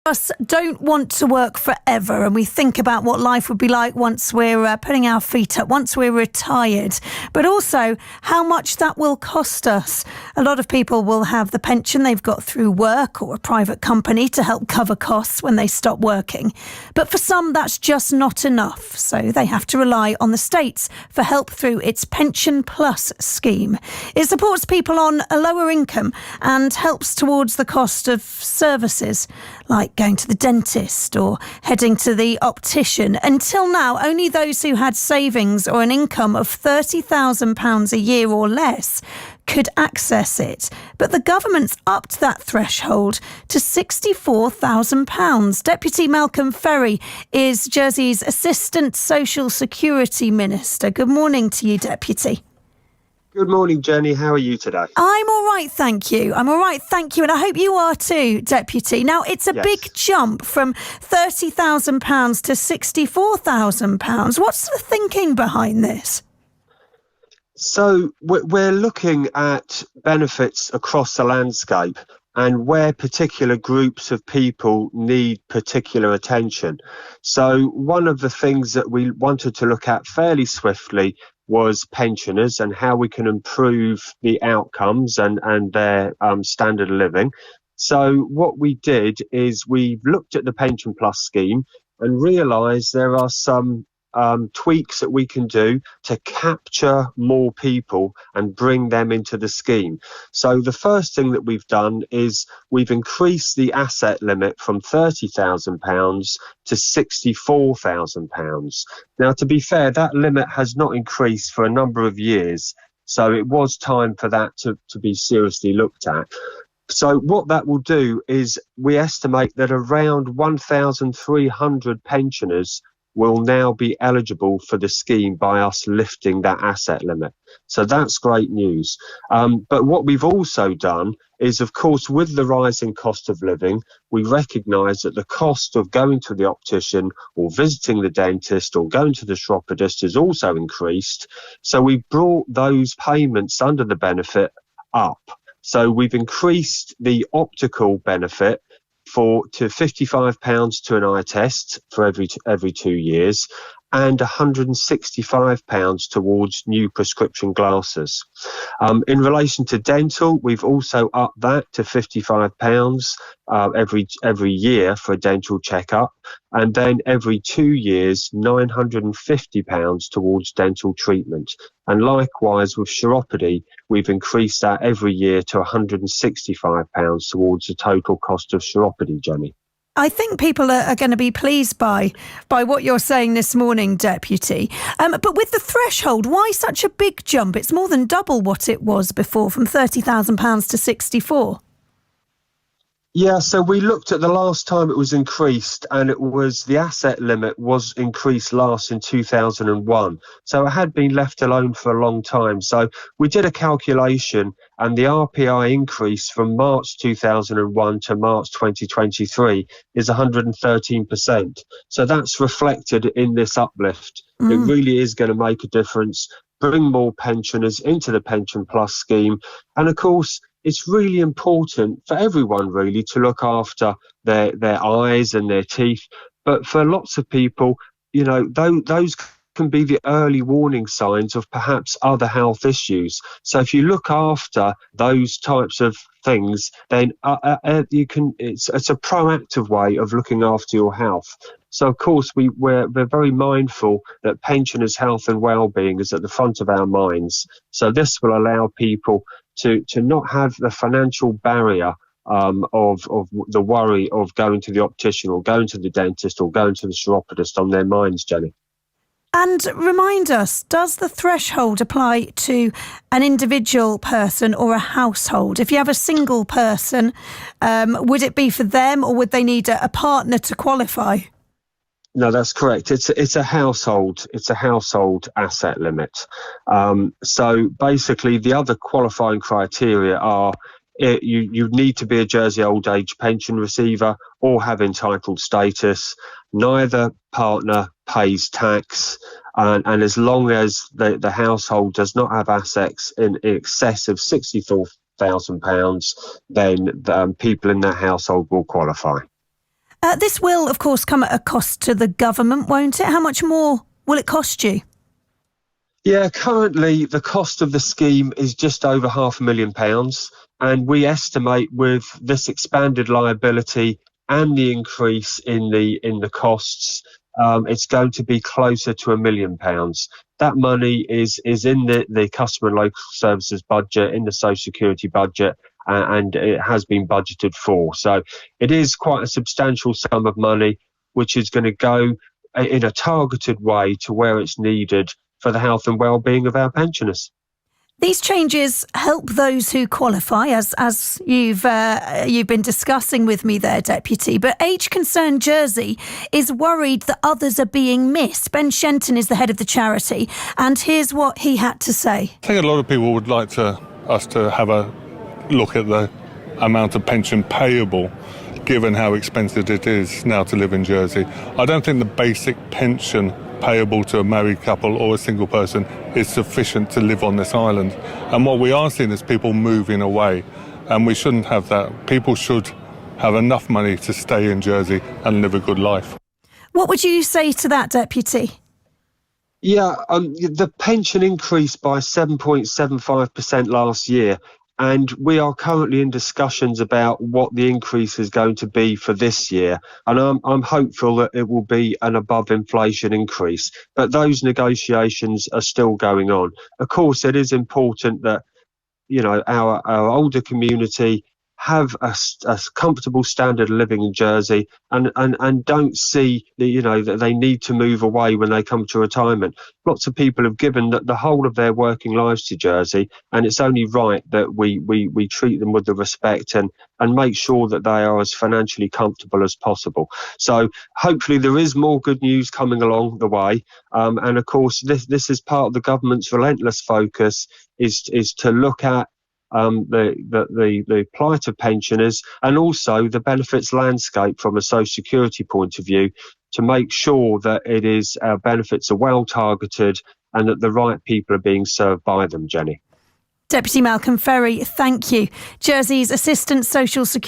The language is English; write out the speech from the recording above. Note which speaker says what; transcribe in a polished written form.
Speaker 1: Us don't want to work forever, and we think about what life would be like once we're putting our feet up, once we're retired, but also how much that will cost us. A lot of people will have the pension they've got through work or a private company to help cover costs when they stop working. But for some, that's just not enough, so they have to rely on the states for help through its Pension Plus scheme. It supports people on a lower income and helps towards the cost of services like going to the dentist or heading to the optician. Until now, only those who had savings or an income of £30,000 a year or less could access it. But the government's upped that threshold to £64,000. Deputy Malcolm Ferry is Jersey's Assistant Social Security Minister. Good morning to you, Deputy.
Speaker 2: Good morning, Jenny. How are you today?
Speaker 1: I'm all right, thank you. And I hope you are too, Deputy. Now, it's a big jump from £30,000 to £64,000. What's the thinking behind this?
Speaker 2: So we're looking at benefits across the landscape and where particular groups of people need particular attention. So one of the things that we wanted to look at fairly swiftly was pensioners and how we can improve the outcomes and their standard of living. So what we did is we looked at the Pension Plus scheme and realised there are some tweaks that we can do to capture more people and bring them into the scheme. So the first thing that we've done is we've increased the asset limit from £30,000 to £64,000. Now, to be fair, that limit has not increased for a number of years, so it was time for that to be seriously looked at. So what that will do is we estimate that around 1,300 pensioners will now be eligible for the scheme by us lifting that asset limit. So that's great news. But what we've also done is, of course, with the rising cost of living, we recognise that the cost of going to the optician or visiting the dentist or going to the chiropodist has also increased. So we brought those payments under the benefit up. So we've increased the optical benefit to £55 to an eye test for every 2 years, and £165 towards new prescription glasses. In relation to dental, we've also upped that to £55 every year for a dental checkup, and then every 2 years, £950 towards dental treatment. And likewise with chiropody, we've increased that every year to £165 towards the total cost of chiropody, Jenny.
Speaker 1: I think people are going to be pleased by what you're saying this morning, Deputy. But with the threshold, why such a big jump? It's more than double what it was before, from £30,000 to £64,000.
Speaker 2: Yeah, so we looked at the last time it was increased, and it was the asset limit was increased last in 2001. So it had been left alone for a long time. So we did a calculation, and the RPI increase from March 2001 to March 2023 is 113%. So that's reflected in this uplift. It really is going to make a difference, bring more pensioners into the Pension Plus scheme. And of course, it's really important for everyone really to look after their eyes and their teeth. But for lots of people, you know, those can be the early warning signs of perhaps other health issues. So if you look after those types of things, then it's a proactive way of looking after your health. So, of course, we're very mindful that pensioners' health and well-being is at the front of our minds. So this will allow people to not have the financial barrier of the worry of going to the optician or going to the dentist or going to the chiropodist on their minds, Jenny.
Speaker 1: And remind us, does the threshold apply to an individual person or a household? If you have a single person, would it be for them, or would they need a partner to qualify?
Speaker 2: No, that's correct. It's a household asset limit. So basically, the other qualifying criteria are you need to be a Jersey old age pension receiver or have entitled status. Neither partner pays tax, and as long as the household does not have assets in excess of £64,000, then people in that household will qualify.
Speaker 1: This will, of course, come at a cost to the government, won't it? How much more will it cost you?
Speaker 2: Yeah, currently the cost of the scheme is just over £500,000, and we estimate with this expanded liability and the increase in the costs, it's going to be closer to £1 million. That money is in the customer and local services budget, in the social security budget, and it has been budgeted for. So it is quite a substantial sum of money, which is going to go in a targeted way to where it's needed for the health and well-being of our pensioners.
Speaker 1: These changes help those who qualify, as you've been discussing with me there, Deputy. But Age Concerned Jersey is worried that others are being missed. Ben Shenton is the head of the charity, and here's what he had to say.
Speaker 3: I think a lot of people would like us to have a look at the amount of pension payable, given how expensive it is now to live in Jersey. I don't think the basic pension payable to a married couple or a single person is sufficient to live on this island. And what we are seeing is people moving away, and we shouldn't have that. People should have enough money to stay in Jersey and live a good life.
Speaker 1: What would you say to that, Deputy?
Speaker 2: Yeah, the pension increased by 7.75% last year, and we are currently in discussions about what the increase is going to be for this year. And I'm hopeful that it will be an above inflation increase. But those negotiations are still going on. Of course, it is important that, you know, our older community have a comfortable standard of living in Jersey and don't see that they need to move away when they come to retirement. Lots of people have given the whole of their working lives to Jersey, and it's only right that we treat them with the respect and make sure that they are as financially comfortable as possible. So hopefully there is more good news coming along the way. And of course, this is part of the government's relentless focus is to look at the plight of pensioners and also the benefits landscape from a social security point of view, to make sure that our benefits are well targeted and that the right people are being served by them, Jenny.
Speaker 1: Deputy Malcolm Ferry, thank you. Jersey's Assistant Social Security